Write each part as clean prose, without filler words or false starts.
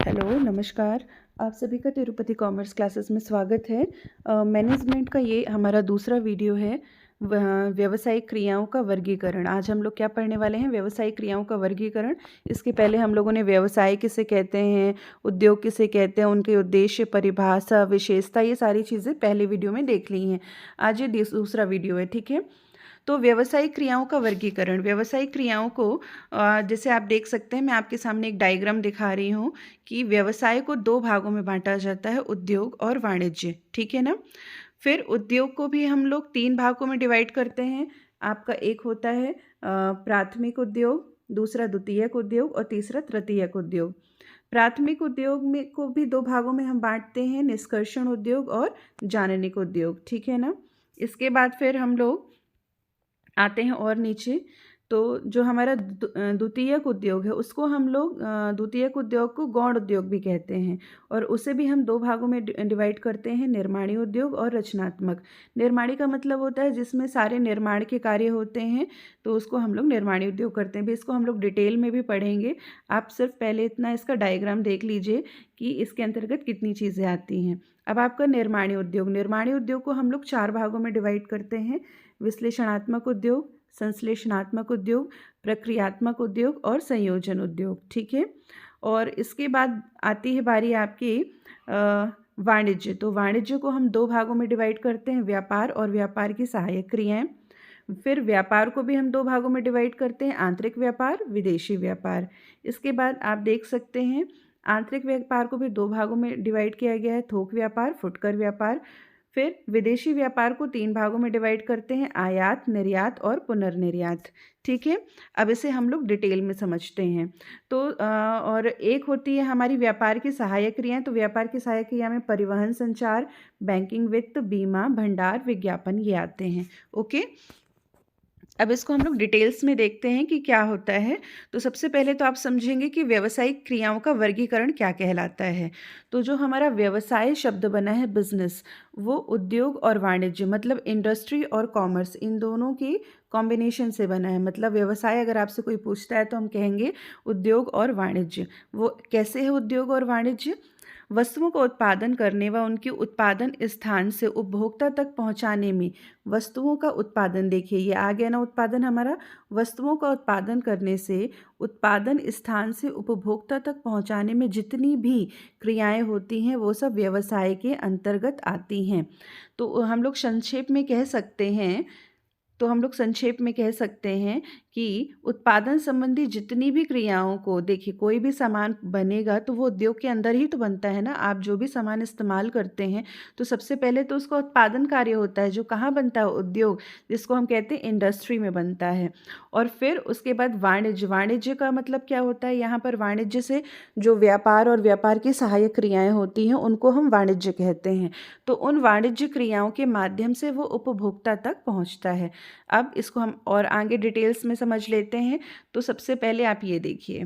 Hello, नमस्कार। आप सभी का तिरुपति कॉमर्स क्लासेस में स्वागत है। मैनेजमेंट का ये हमारा दूसरा वीडियो है। व्यावसायिक क्रियाओं का वर्गीकरण। आज हम लोग क्या पढ़ने वाले हैं? व्यावसायिक क्रियाओं का वर्गीकरण। इसके पहले हम लोगों ने व्यवसाय किसे कहते हैं, उद्योग किसे कहते हैं, उनके उद्देश्य, परिभाषा, विशेषता, ये सारी चीज़ें पहले वीडियो में देख ली हैं। आज ये दूसरा वीडियो है, ठीक है। तो व्यावसायिक क्रियाओं का वर्गीकरण। व्यावसायिक क्रियाओं को जैसे आप देख सकते हैं, मैं आपके सामने एक डायग्राम दिखा रही हूँ कि व्यवसाय को दो भागों में बांटा जाता है, उद्योग और वाणिज्य, ठीक है ना। फिर उद्योग को भी हम लोग तीन भागों में डिवाइड करते हैं। आपका एक होता है प्राथमिक उद्योग, दूसरा द्वितीयक उद्योग और तीसरा तृतीयक उद्योग। प्राथमिक उद्योग में को भी दो भागों में हम बांटते हैं, निष्कर्षण उद्योग और जाननिक उद्योग, ठीक है ना। इसके बाद फिर हम लोग आते हैं और नीचे। तो जो हमारा द्वितीयक उद्योग है उसको हम लोग द्वितीयक उद्योग को गौण उद्योग भी कहते हैं, और उसे भी हम दो भागों में डिवाइड करते हैं, निर्माणी उद्योग और रचनात्मक। निर्माणी का मतलब होता है जिसमें सारे निर्माण के कार्य होते हैं, तो उसको हम लोग निर्माणी उद्योग करते हैं। भी इसको हम लोग डिटेल में भी पढ़ेंगे। आप सिर्फ पहले इतना इसका डायग्राम देख लीजिए कि इसके अंतर्गत कितनी चीज़ें आती हैं। अब आपका निर्माणी उद्योग। निर्माणी उद्योग को हम लोग चार भागों में डिवाइड करते हैं, विश्लेषणात्मक उद्योग, संश्लेषणात्मक उद्योग, प्रक्रियात्मक उद्योग और संयोजन उद्योग, ठीक है। और इसके बाद आती है बारी आपकी वाणिज्य। तो वाणिज्य को हम दो भागों में डिवाइड करते हैं, व्यापार और व्यापार की सहायक क्रियाएं। फिर व्यापार को भी हम दो भागों में डिवाइड करते हैं, आंतरिक व्यापार, विदेशी व्यापार। इसके बाद आप देख सकते हैं आंतरिक व्यापार को भी दो भागों में डिवाइड किया गया है, थोक व्यापार, फुटकर व्यापार। फिर विदेशी व्यापार को तीन भागों में डिवाइड करते हैं, आयात, निर्यात और पुनर्निर्यात, ठीक है। अब इसे हम लोग डिटेल में समझते हैं। तो और एक होती है हमारी व्यापार की सहायक क्रियाएं। तो व्यापार की सहायक क्रिया में परिवहन, संचार, बैंकिंग, वित्त, बीमा, भंडार, विज्ञापन, ये आते हैं, ओके। अब इसको हम लोग डिटेल्स में देखते हैं कि क्या होता है। तो सबसे पहले तो आप समझेंगे कि व्यावसायिक क्रियाओं का वर्गीकरण क्या कहलाता है। तो जो हमारा व्यवसाय शब्द बना है, बिजनेस, वो उद्योग और वाणिज्य मतलब इंडस्ट्री और कॉमर्स, इन दोनों की कॉम्बिनेशन से बना है। मतलब व्यवसाय अगर आपसे कोई पूछता है तो हम कहेंगे उद्योग और वाणिज्य। वो कैसे है उद्योग और वाणिज्य? वस्तुओं का उत्पादन करने व उनके उत्पादन स्थान से उपभोक्ता तक पहुंचाने में, वस्तुओं का उत्पादन, देखिए ये आ गया ना उत्पादन हमारा। वस्तुओं का उत्पादन करने से उत्पादन स्थान से उपभोक्ता तक पहुंचाने में जितनी भी क्रियाएं होती हैं वो सब व्यवसाय के अंतर्गत आती हैं। तो हम लोग संक्षेप में कह सकते हैं कि उत्पादन संबंधी जितनी भी क्रियाओं को, देखिए कोई भी सामान बनेगा तो वो उद्योग के अंदर ही तो बनता है ना। आप जो भी सामान इस्तेमाल करते हैं तो सबसे पहले तो उसका उत्पादन कार्य होता है, जो कहाँ बनता है? उद्योग, जिसको हम कहते हैं इंडस्ट्री में बनता है। और फिर उसके बाद वाणिज्य। वाणिज्य का मतलब क्या होता है? यहाँ पर वाणिज्य से जो व्यापार और व्यापार की सहायक क्रियाएं होती हैं उनको हम वाणिज्य कहते हैं। तो उन वाणिज्य क्रियाओं के माध्यम से वो उपभोक्ता तक पहुँचता है। अब इसको हम और आगे डिटेल्स में समझ लेते हैं। तो सबसे पहले आप ये देखिए,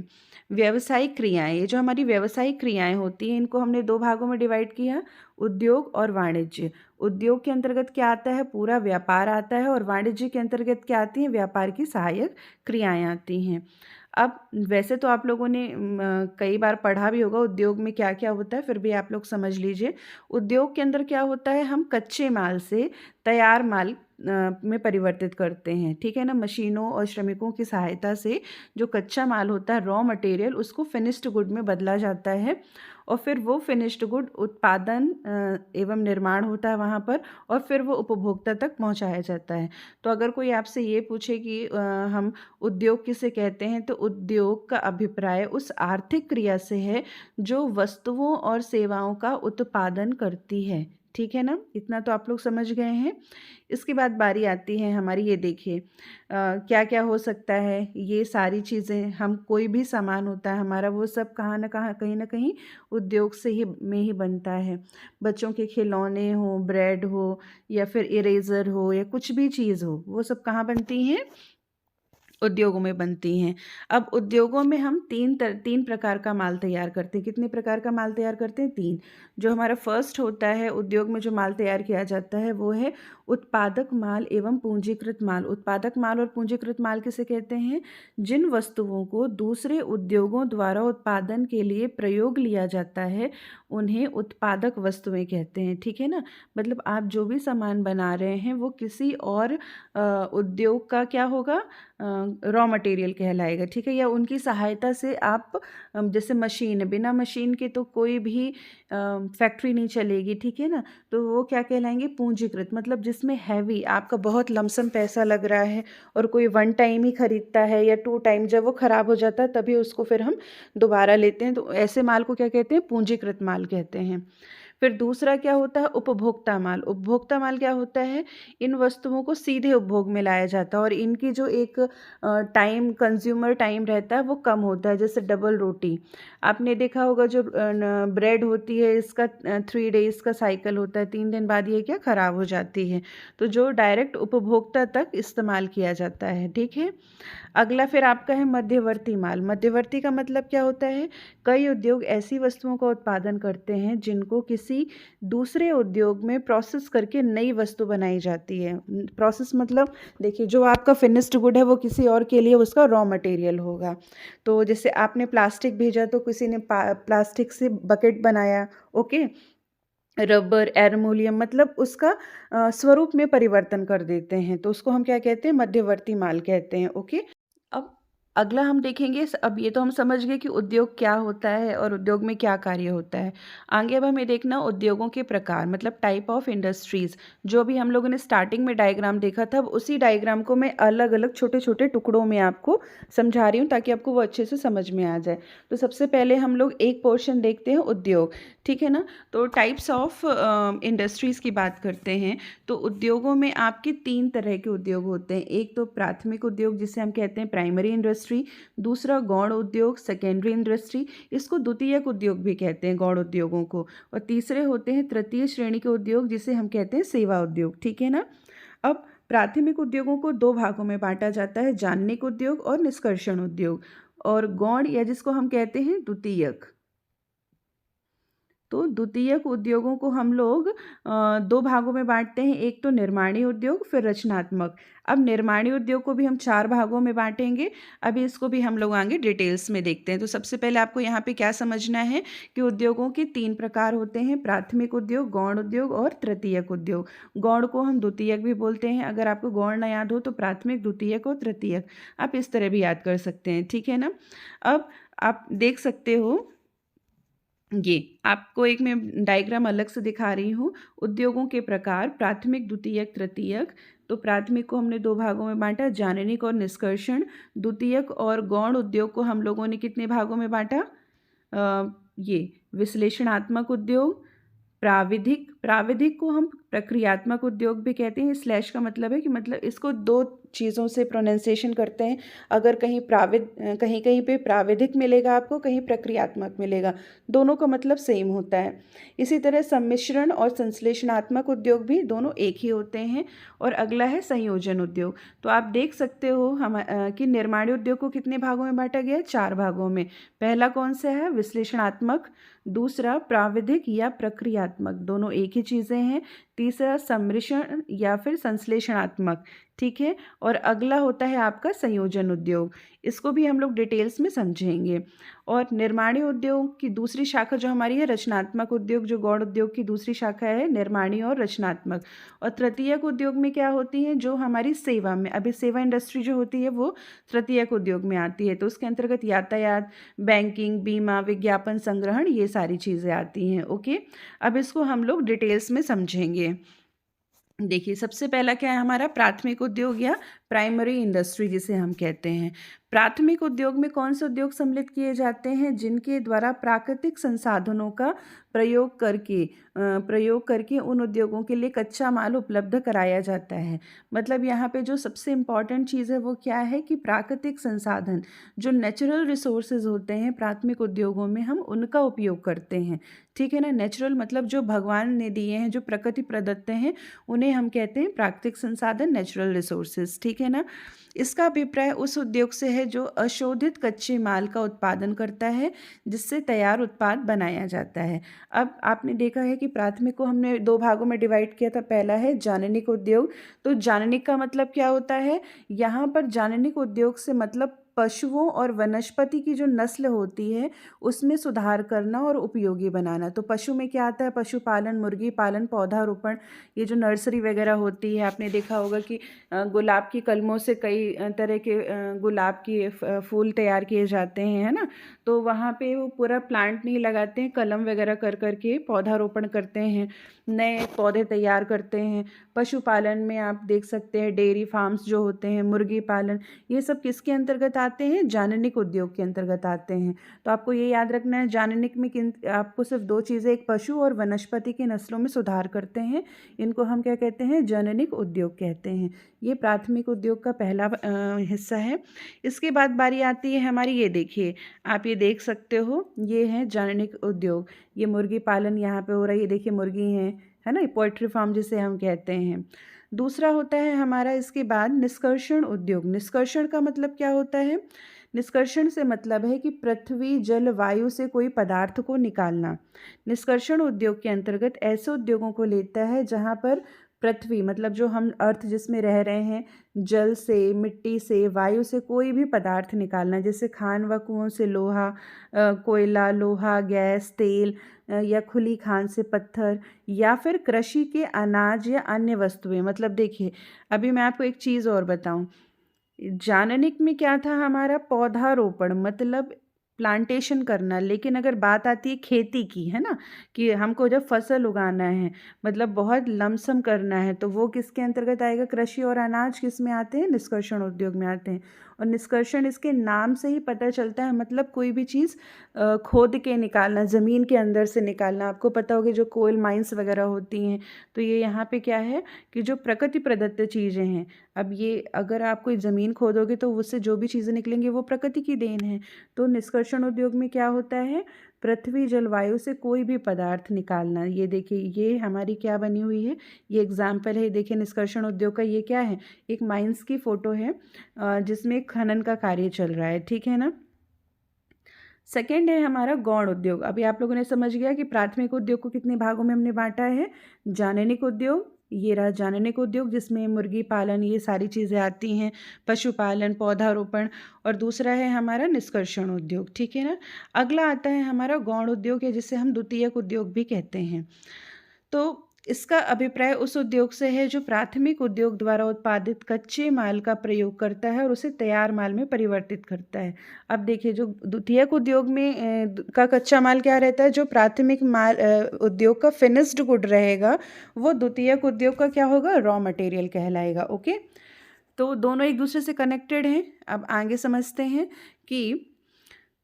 व्यावसायिक क्रियाएं। ये जो हमारी व्यावसायिक क्रियाएं होती हैं इनको हमने दो भागों में डिवाइड किया, उद्योग और वाणिज्य। उद्योग के अंतर्गत क्या आता है? पूरा व्यापार आता है। और वाणिज्य के अंतर्गत क्या आती है? व्यापार की सहायक क्रियाएं आती हैं। अब वैसे तो आप लोगों ने कई बार पढ़ा भी होगा उद्योग में क्या क्या होता है, फिर भी आप लोग समझ लीजिए। उद्योग के अंदर क्या होता है? हम कच्चे माल से तैयार माल में परिवर्तित करते हैं, ठीक है ना। मशीनों और श्रमिकों की सहायता से जो कच्चा माल होता है, रॉ मटेरियल, उसको फिनिश्ड गुड में बदला जाता है। और फिर वो फिनिश्ड गुड उत्पादन एवं निर्माण होता है वहाँ पर, और फिर वो उपभोक्ता तक पहुँचाया जाता है। तो अगर कोई आपसे ये पूछे कि हम उद्योग किसे कहते हैं, तो उद्योग का अभिप्राय उस आर्थिक क्रिया से है जो वस्तुओं और सेवाओं का उत्पादन करती है, ठीक है ना। इतना तो आप लोग समझ गए हैं। इसके बाद बारी आती है हमारी, ये देखिए क्या क्या हो सकता है। ये सारी चीज़ें, हम कोई भी सामान होता है हमारा, वो सब कहाँ ना कहीं उद्योग से ही में ही बनता है। बच्चों के खिलौने हो, ब्रेड हो, या फिर इरेज़र हो, या कुछ भी चीज़ हो, वो सब कहाँ बनती हैं? उद्योगों में बनती हैं। अब उद्योगों में हम 3 प्रकार का माल तैयार करते हैं। कितने प्रकार का माल तैयार करते हैं? 3। जो हमारा फर्स्ट होता है उद्योग में जो माल तैयार किया जाता है वो है उत्पादक माल एवं पूंजीकृत माल। उत्पादक माल और पूंजीकृत माल किसे कहते हैं? जिन वस्तुओं को दूसरे उद्योगों द्वारा उत्पादन के लिए प्रयोग लिया जाता है उन्हें उत्पादक वस्तुएं कहते हैं। ठीक है ना? मतलब आप जो भी सामान बना रहे हैं वो किसी और उद्योग का क्या होगा? रॉ मटेरियल कहलाएगा। ठीक है? या उनकी सहायता से आप जैसे मशीन है, बिना मशीन के तो कोई भी फैक्ट्री नहीं चलेगी। ठीक है ना? तो वो क्या कहलाएंगे? पूंजीकृत। मतलब जिसमें हैवी आपका बहुत लमसम पैसा लग रहा है और कोई वन टाइम ही खरीदता है या 2 टाइम, जब वो ख़राब हो जाता है तभी उसको फिर हम दोबारा लेते हैं, तो ऐसे माल को क्या कहते हैं? पूंजीकृत माल कहते हैं। फिर दूसरा क्या होता है? उपभोक्ता माल। उपभोक्ता माल क्या होता है? इन वस्तुओं को सीधे उपभोग में लाया जाता है और इनकी जो एक टाइम, कंज्यूमर टाइम रहता है वो कम होता है। जैसे डबल रोटी आपने देखा होगा, जो ब्रेड होती है इसका 3 डेज़ का साइकिल होता है, 3 दिन बाद ये क्या ख़राब हो जाती है। तो जो डायरेक्ट उपभोक्ता तक इस्तेमाल किया जाता है। ठीक है? अगला फिर आपका है मध्यवर्ती माल। मध्यवर्ती का मतलब क्या होता है? कई उद्योग ऐसी वस्तुओं का उत्पादन करते हैं जिनको किसी दूसरे उद्योग में प्रोसेस करके नई वस्तु बनाई जाती है। प्रोसेस मतलब देखिए, जो आपका फिनिश्ड गुड है वो किसी और के लिए उसका रॉ मटेरियल होगा। तो जैसे आपने प्लास्टिक भेजा तो किसी ने प्लास्टिक से बकेट बनाया। ओके, रबर, एल्युमिनियम, मतलब उसका स्वरूप में परिवर्तन कर देते हैं, तो उसको हम क्या कहते हैं? मध्यवर्ती माल कहते हैं। ओके। अब अगला हम देखेंगे, अब ये तो हम समझ गए कि उद्योग क्या होता है और उद्योग में क्या कार्य होता है। आगे अब हमें देखना उद्योगों के प्रकार, मतलब टाइप ऑफ इंडस्ट्रीज़। जो भी हम लोगों ने स्टार्टिंग में डायग्राम देखा था, अब उसी डायग्राम को मैं अलग अलग छोटे छोटे टुकड़ों में आपको समझा रही हूँ ताकि आपको वो अच्छे से समझ में आ जाए। तो सबसे पहले हम लोग एक पोर्शन देखते हैं उद्योग। ठीक है ना? तो टाइप्स ऑफ इंडस्ट्रीज़ की बात करते हैं। तो उद्योगों में आपके 3 तरह के उद्योग होते हैं। एक तो प्राथमिक उद्योग जिसे हम कहते हैं प्राइमरी इंडस्ट्री, दूसरा गौण उद्योग सेकेंडरी इंडस्ट्री, इसको द्वितीयक उद्योग भी कहते हैं गौण उद्योगों को, और तीसरे होते हैं तृतीय श्रेणी के उद्योग जिसे हम कहते हैं सेवा उद्योग। ठीक है ना? अब प्राथमिक उद्योगों को 2 भागों में बांटा जाता है, जाननिक उद्योग और निष्कर्षण उद्योग, और गौण या जिसको हम कहते हैं द्वितीयक। तो द्वितीयक उद्योगों को हम लोग 2 भागों में बांटते हैं, एक तो निर्माणी उद्योग, फिर रचनात्मक। अब निर्माणी उद्योग को भी हम 4 भागों में बांटेंगे। अभी इसको भी हम लोग आगे डिटेल्स में देखते हैं। तो सबसे पहले आपको यहाँ पे क्या समझना है कि उद्योगों के 3 प्रकार होते हैं, प्राथमिक उद्योग, गौण उद्योग और तृतीयक उद्योग। गौण को हम द्वितीयक भी बोलते हैं। अगर आपको गौण ना याद हो तो प्राथमिक, द्वितीयक और तृतीयक आप इस तरह भी याद कर सकते हैं। ठीक है ना? अब आप देख सकते हो, ये आपको एक मैं डायग्राम अलग से दिखा रही हूँ। उद्योगों के प्रकार प्राथमिक, द्वितीयक, तृतीयक। तो प्राथमिक को हमने 2 भागों में बांटा, जाननिक और निष्कर्षण। द्वितीयक और गौण उद्योग को हम लोगों ने कितने भागों में बांटा? ये विश्लेषणात्मक उद्योग, प्राविधिक। प्राविधिक को हम प्रक्रियात्मक उद्योग भी कहते हैं। स्लैश का मतलब है कि मतलब इसको 2 चीज़ों से प्रोनाउंसिएशन करते हैं। अगर कहीं कहीं कहीं पे प्राविधिक मिलेगा आपको, कहीं प्रक्रियात्मक मिलेगा, दोनों का मतलब सेम होता है। इसी तरह सम्मिश्रण और संश्लेषणात्मक उद्योग भी दोनों एक ही होते हैं। और अगला है संयोजन उद्योग। तो आप देख सकते हो कि निर्माणी उद्योग को कितने भागों में बांटा गया है? 4 भागों में। पहला कौन सा है? विश्लेषणात्मक। दूसरा प्राविधिक या प्रक्रियात्मक, दोनों एक ही चीज़ें हैं। तीसरा सम्मिश्रण या फिर संश्लेषणात्मक। ठीक है? और अगला होता है आपका संयोजन उद्योग। इसको भी हम लोग डिटेल्स में समझेंगे। और निर्माणी उद्योग की दूसरी शाखा जो हमारी है रचनात्मक उद्योग, जो गौण उद्योग की दूसरी शाखा है निर्माणी और रचनात्मक। और तृतीयक उद्योग में क्या होती हैं? जो हमारी सेवा में, अभी सेवा इंडस्ट्री जो होती है वो तृतीयक उद्योग में आती है। तो उसके अंतर्गत यातायात, बैंकिंग, बीमा, विज्ञापन संग्रहण, ये सारी चीज़ें आती हैं। ओके, अब इसको हम लोग डिटेल्स में समझेंगे। देखिए, सबसे पहला क्या है हमारा? प्राथमिक उद्योग या प्राइमरी इंडस्ट्री जिसे हम कहते हैं। प्राथमिक उद्योग में कौन से उद्योग सम्मिलित किए जाते हैं? जिनके द्वारा प्राकृतिक संसाधनों का प्रयोग करके उन उद्योगों के लिए कच्चा माल उपलब्ध कराया जाता है। मतलब यहाँ पे जो सबसे इम्पॉर्टेंट चीज़ है वो क्या है कि प्राकृतिक संसाधन, जो नेचुरल रिसोर्सेज होते हैं प्राथमिक उद्योगों में, हम उनका उपयोग करते हैं। ठीक है ना? नेचुरल मतलब जो भगवान ने दिए हैं, जो प्रकृति प्रदत्त हैं, उन्हें हम कहते हैं प्राकृतिक संसाधन, नेचुरल रिसोर्सेज। ठीक है है ना। इसका अभिप्राय उस उद्योग से है जो अशोधित कच्चे माल का उत्पादन करता है जिससे तैयार उत्पाद बनाया जाता है। अब आपने देखा है कि प्राथमिक को हमने दो भागों में डिवाइड किया था। पहला है जाननिक उद्योग। तो जाननिक का मतलब क्या होता है, यहाँ पर जाननिक उद्योग से मतलब पशुओं और वनस्पति की जो नस्ल होती है उसमें सुधार करना और उपयोगी बनाना। तो पशु में क्या आता है, पशुपालन, मुर्गी पालन, पौधारोपण, ये जो नर्सरी वगैरह होती है, आपने देखा होगा कि गुलाब की कलमों से कई तरह के गुलाब के फूल तैयार किए जाते हैं, है ना। तो वहाँ पे वो पूरा प्लांट नहीं लगाते हैं, कलम वगैरह कर करके पौधारोपण करते हैं, नए पौधे तैयार करते हैं। पशुपालन में आप देख सकते हैं डेयरी फार्म्स जो होते हैं, मुर्गी पालन, ये सब किसके अंतर्गत आते हैं, जाननिक उद्योग के अंतर्गत आते हैं। तो आपको ये याद रखना है, जाननिक में किन आपको सिर्फ दो चीज़ें, एक पशु और वनस्पति की नस्लों में सुधार करते हैं, इनको हम क्या कहते हैं, जाननिक उद्योग कहते हैं। ये प्राथमिक उद्योग का पहला हिस्सा है। इसके बाद बारी आती है हमारी, ये देखिए, आप ये देख सकते हो, ये है जाननिक उद्योग। ये मुर्गी पालन यहाँ पे हो रहा है, ये देखिए मुर्गी है ना, पोल्ट्री फार्म जिसे हम कहते हैं। दूसरा होता है हमारा इसके बाद निष्कर्षण उद्योग। निष्कर्षण का मतलब क्या होता है, निष्कर्षण से मतलब है कि पृथ्वी, जल, वायु से कोई पदार्थ को निकालना। निष्कर्षण उद्योग के अंतर्गत ऐसे उद्योगों को लेता है जहाँ पर पृथ्वी मतलब जो हम अर्थ जिसमें रह रहे हैं, जल से, मिट्टी से, वायु से कोई भी पदार्थ निकालना, जैसे खान व कुओं से लोहा, कोयला, लोहा, गैस, तेल, या खुली खान से पत्थर, या फिर कृषि के अनाज या अन्य वस्तुएं। मतलब देखिए, अभी मैं आपको एक चीज़ और बताऊं, जाननिक में क्या था हमारा, पौधारोपण मतलब प्लांटेशन करना। लेकिन अगर बात आती है खेती की, है ना, कि हमको जब फसल उगाना है, मतलब बहुत लमसम करना है, तो वो किसके अंतर्गत आएगा, कृषि और अनाज किस में आते हैं, निष्कर्षण उद्योग में आते हैं। और निष्कर्षण इसके नाम से ही पता चलता है, मतलब कोई भी चीज़ खोद के निकालना, ज़मीन के अंदर से निकालना। आपको पता होगा जो कोल माइंस वगैरह होती हैं, तो ये यहाँ पे क्या है कि जो प्रकृति प्रदत्त चीज़ें हैं, अब ये अगर आप कोई ज़मीन खोदोगे तो उससे जो भी चीज़ें निकलेंगी वो प्रकृति की देन है। तो निष्कर्षण उद्योग में क्या होता है, पृथ्वी, जलवायु से कोई भी पदार्थ निकालना। ये देखिए, ये हमारी क्या बनी हुई है, ये एग्जाम्पल है। देखिए निष्कर्षण उद्योग का ये क्या है, एक माइंस की फ़ोटो है जिसमें खनन का कार्य चल रहा है, ठीक है ना। सेकेंड है हमारा गौण उद्योग। अभी आप लोगों ने समझ गया कि प्राथमिक उद्योग को कितने भागों में हमने बांटा है, जाननिक उद्योग, ये रहा जाननिक उद्योग जिसमें मुर्गी पालन ये सारी चीज़ें आती हैं, पशुपालन, पौधारोपण, और दूसरा है हमारा निष्कर्षण उद्योग, ठीक है ना। अगला आता है हमारा गौण उद्योग है जिसे हम द्वितीयक उद्योग भी कहते हैं। तो इसका अभिप्राय उस उद्योग से है जो प्राथमिक उद्योग द्वारा उत्पादित कच्चे माल का प्रयोग करता है और उसे तैयार माल में परिवर्तित करता है। अब देखिए, जो द्वितीयक उद्योग में का कच्चा माल क्या रहता है, जो प्राथमिक माल उद्योग का फिनिश्ड गुड रहेगा वो द्वितीयक उद्योग का क्या होगा, रॉ मटेरियल कहलाएगा। ओके, तो दोनों एक दूसरे से कनेक्टेड हैं। अब आगे समझते हैं कि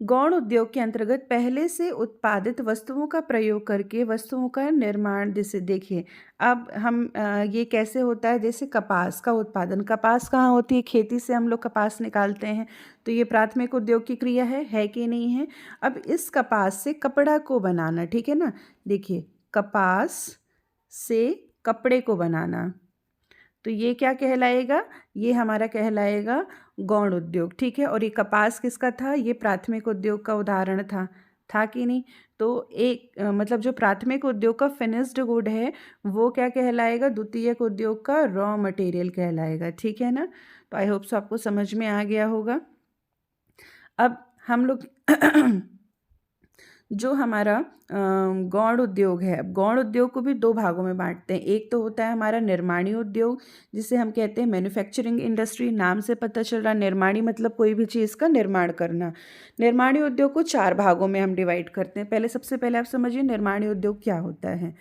गौण उद्योग के अंतर्गत पहले से उत्पादित वस्तुओं का प्रयोग करके वस्तुओं का निर्माण, जैसे देखिए अब हम ये कैसे होता है, जैसे कपास का उत्पादन, कपास कहाँ होती है, खेती से हम लोग कपास निकालते हैं, तो ये प्राथमिक उद्योग की क्रिया है कि नहीं है। अब इस कपास से कपड़ा को बनाना, ठीक है ना, देखिए कपास से कपड़े को बनाना, तो ये क्या कहलाएगा, ये हमारा कहलाएगा गौण उद्योग, ठीक है। और ये कपास किसका था, ये प्राथमिक उद्योग का उदाहरण था कि नहीं। तो एक मतलब जो प्राथमिक उद्योग का फिनिश्ड गुड है वो क्या कहलाएगा, द्वितीयक उद्योग का रॉ मटेरियल कहलाएगा, ठीक है ना। तो आई होप सो आपको समझ में आ गया होगा। अब हम लोग जो हमारा गौण उद्योग है, अब गौण उद्योग को भी दो भागों में बांटते हैं। एक तो होता है हमारा निर्माणी उद्योग जिसे हम कहते हैं मैन्युफैक्चरिंग इंडस्ट्री, नाम से पता चल रहा, निर्माणी मतलब कोई भी चीज़ का निर्माण करना। निर्माणी उद्योग को चार भागों में हम डिवाइड करते हैं। सबसे पहले आप समझिए निर्माणी उद्योग क्या होता है।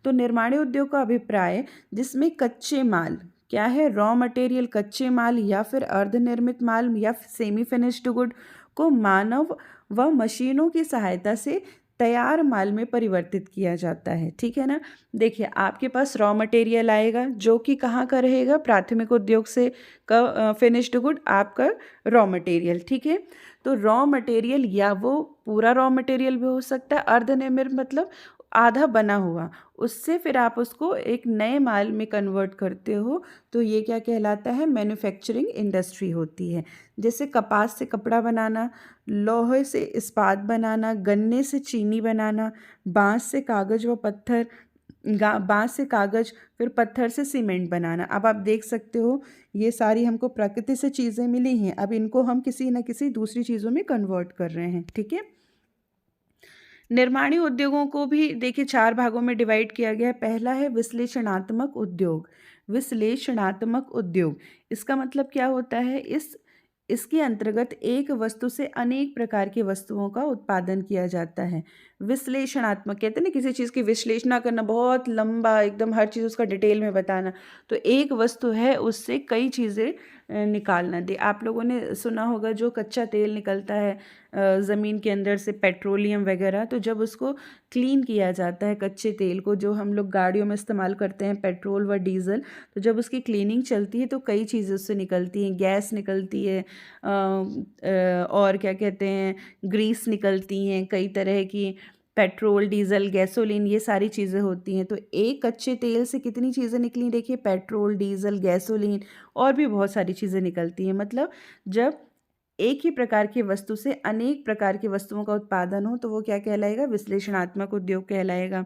तो निर्माणी उद्योग का अभिप्राय जिसमें कच्चे माल क्या है, रॉ मटेरियल, कच्चे माल या फिर अर्धनिर्मित माल या सेमी फिनिश्ड गुड को मानव व मशीनों की सहायता से तैयार माल में परिवर्तित किया जाता है, ठीक है ना। देखिए आपके पास रॉ मटेरियल आएगा जो कि कहाँ का रहेगा, प्राथमिक उद्योग से का फिनिश्ड गुड आपका रॉ मटेरियल, ठीक है। तो रॉ मटेरियल या वो पूरा रॉ मटेरियल भी हो सकता है, अर्धनिर्मित मतलब आधा बना हुआ, उससे फिर आप उसको एक नए माल में कन्वर्ट करते हो, तो ये क्या कहलाता है? मैन्युफैक्चरिंग इंडस्ट्री होती है। जैसे कपास से कपड़ा बनाना, लोहे से इस्पात बनाना, गन्ने से चीनी बनाना, बाँस से कागज़ व पत्थर, बाँस से कागज़, फिर पत्थर से सीमेंट बनाना। अब आप देख सकते हो ये सारी हमको प्रकृति से चीज़ें मिली हैं, अब इनको हम किसी न किसी दूसरी चीज़ों में कन्वर्ट कर रहे हैं, ठीक है? निर्माणी उद्योगों को भी देखिए 4 भागों में डिवाइड किया गया है। पहला है विश्लेषणात्मक उद्योग। विश्लेषणात्मक उद्योग, इसका मतलब क्या होता है? इसके अंतर्गत एक वस्तु से अनेक प्रकार की वस्तुओं का उत्पादन किया जाता है। विश्लेषणात्मक कहते हैं ना, किसी चीज़ की विश्लेषणा करना, बहुत लंबा एकदम हर चीज़ उसका डिटेल में बताना। तो एक वस्तु है, उससे कई चीज़ें निकालना। दे आप लोगों ने सुना होगा जो कच्चा तेल निकलता है ज़मीन के अंदर से, पेट्रोलियम वगैरह, तो जब उसको क्लीन किया जाता है कच्चे तेल को, जो हम लोग गाड़ियों में इस्तेमाल करते हैं पेट्रोल व डीज़ल, तो जब उसकी क्लीनिंग चलती है तो कई चीज़ें उससे निकलती हैं। गैस निकलती है, और क्या कहते हैं, ग्रीस निकलती हैं, कई तरह की पेट्रोल, डीज़ल, गैसोलीन, ये सारी चीज़ें होती हैं। तो एक कच्चे तेल से कितनी चीज़ें निकली देखिए, पेट्रोल, डीज़ल, गैसोलीन और भी बहुत सारी चीज़ें निकलती हैं। मतलब जब एक ही प्रकार की वस्तु से अनेक प्रकार की वस्तुओं का उत्पादन हो तो वो क्या कहलाएगा? विश्लेषणात्मक उद्योग कहलाएगा।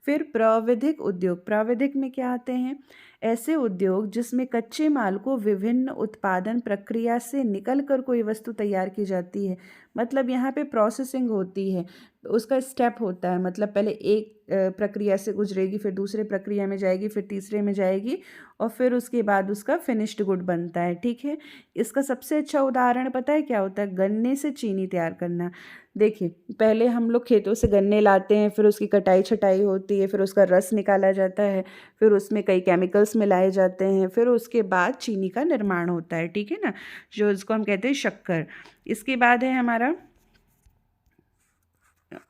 फिर प्राविधिक उद्योग, प्राविधिक में क्या आते हैं? ऐसे उद्योग जिसमें कच्चे माल को विभिन्न उत्पादन प्रक्रिया से निकल कर कोई वस्तु तैयार की जाती है। मतलब यहाँ पे प्रोसेसिंग होती है, उसका स्टेप होता है। मतलब पहले एक प्रक्रिया से गुजरेगी, फिर दूसरे प्रक्रिया में जाएगी, फिर तीसरे में जाएगी, और फिर उसके बाद उसका फिनिश्ड गुड बनता है, ठीक है? इसका सबसे अच्छा उदाहरण पता है क्या होता है? गन्ने से चीनी तैयार करना। देखिए, पहले हम लोग खेतों से गन्ने लाते हैं, फिर उसकी कटाई छटाई होती है, फिर उसका रस निकाला जाता है, फिर उसमें कई केमिकल्स मिलाए जाते हैं, फिर उसके बाद चीनी का निर्माण होता है, ठीक है ना? जो इसको हम कहते हैं शक्कर। इसके बाद है हमारा,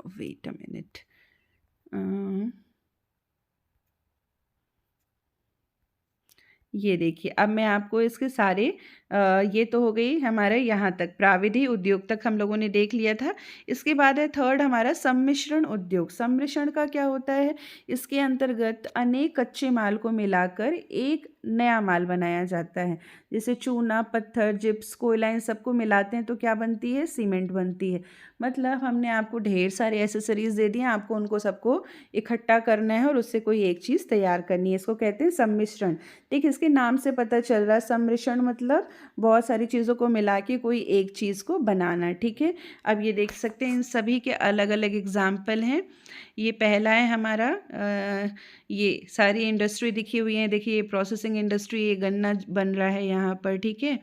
वेट अ मिनट, ये देखिए, अब मैं आपको इसके सारे ये तो हो गई हमारे यहाँ तक, प्राविधि उद्योग तक हम लोगों ने देख लिया था। इसके बाद है थर्ड हमारा सम्मिश्रण उद्योग। सम्मिश्रण का क्या होता है? इसके अंतर्गत अनेक कच्चे माल को मिलाकर एक नया माल बनाया जाता है। जैसे चूना, पत्थर, जिप्स, कोयला, इन सबको मिलाते हैं तो क्या बनती है? सीमेंट बनती है। मतलब हमने आपको ढेर सारे एसेसरीज दे दिए, आपको उनको सबको इकट्ठा करना है और उससे कोई एक चीज़ तैयार करनी है। इसको कहते हैं सम्मिश्रण। देखिए, इसके नाम से पता चल रहा है, सम्मिश्रण मतलब बहुत सारी चीज़ों को मिला के कोई एक चीज़ को बनाना, ठीक है? अब ये देख सकते हैं इन सभी के अलग अलग एग्जाम्पल हैं। ये पहला है हमारा, ये सारी इंडस्ट्री दिखी हुई है। देखिए, ये प्रोसेसिंग इंडस्ट्री, ये गन्ना बन रहा है यहाँ पर, ठीक है?